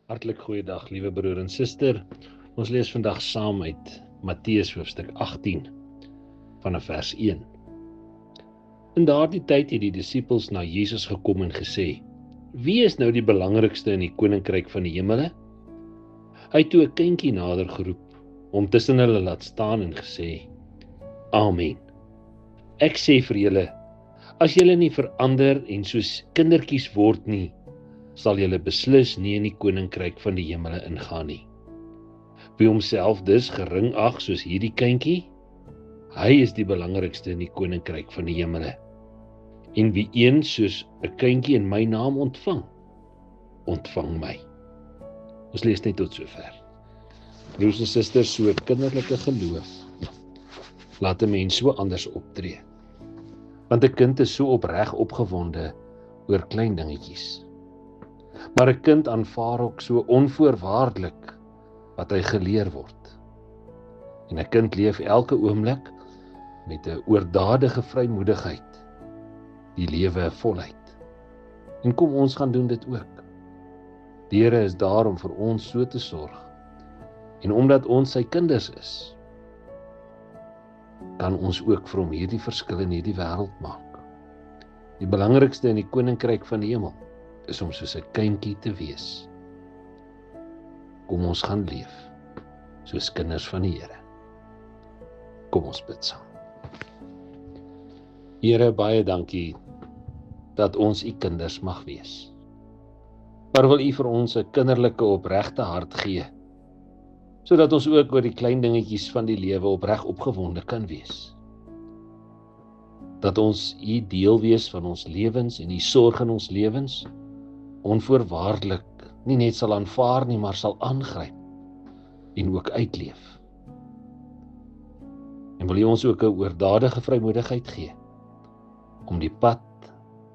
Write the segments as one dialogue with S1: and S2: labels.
S1: Hartlik goeiedag, liewe broer en suster. Ons lees vandag saam uit Matteus hoofstuk 18 vanaf vers 1. In daardie tyd het die disippels na Jesus gekom en gesê: "Wie is nou die belangrikste in die koninkryk van die hemele?" Hy het toe 'n kindjie nader geroep, hom tussen hulle laat staan en gesê: "Amen. Ek sê vir julle, as julle nie verander en soos kindertjies word nie, sal julle beslis nie in die koninkryk van die hemele ingaan nie. Wie homself dus gering ag soos hierdie kindjie, hy is die belangrikste in die koninkryk van die hemele. En wie een soos 'n kindjie in my naam ontvang my." Ons lees net tot sover. Broers en susters, so kinderlike geloof laat 'n mens so anders optree. Want 'n kind is so opreg opgewonde oor klein dingetjies. Maar 'n kind aanvaar ook so onvoorwaardelik wat hy geleer word. En 'n kind leef elke oomblik met 'n oordadige vrymoedigheid, die lewe voluit. En kom, ons gaan doen dit ook. Die Here is daar om vir ons so te sorg. En omdat ons sy kinders is, kan ons ook vir hom hierdie verskil in hierdie wêreld maak. Die belangrikste in die koninkryk van die hemel is om soos 'n kindjie te wees. Kom, ons gaan leef soos kinders van die Here. Kom, ons bid saam. Here, baie dankie dat ons u kinders mag wees. Maar wil u vir ons 'n kinderlike opregte hart gee, sodat ons ook oor die klein dingetjies van die lewe opreg opgewonde kan wees. Dat ons u deel wees van ons lewens en u sorg in ons lewens onvoorwaardelik nie net sal aanvaar nie, maar sal aangryp en ook uitleef. En wil u ons ook 'n oordadige vrymoedigheid gee om die pad,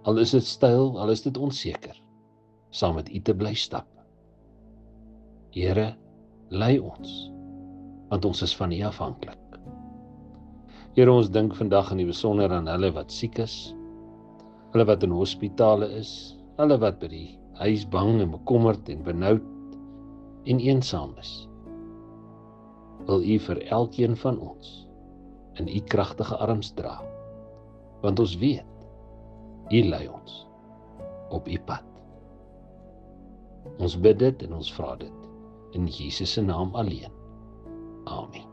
S1: al is dit styl, al is dit onseker, saam met u te bly stap. Here, lei ons, want ons is van u afhanklik. Here, ons dink vandag in die besonder aan hulle wat siek is, hulle wat in hospitale is, hulle wat by die huis bang en bekommerd en benoud en eensaam is. Wil u vir elkeen van ons in u kragtige arms dra, want ons weet, u lei ons op u pad. Ons bid dit en ons vra dit in Jesus se naam alleen. Amen.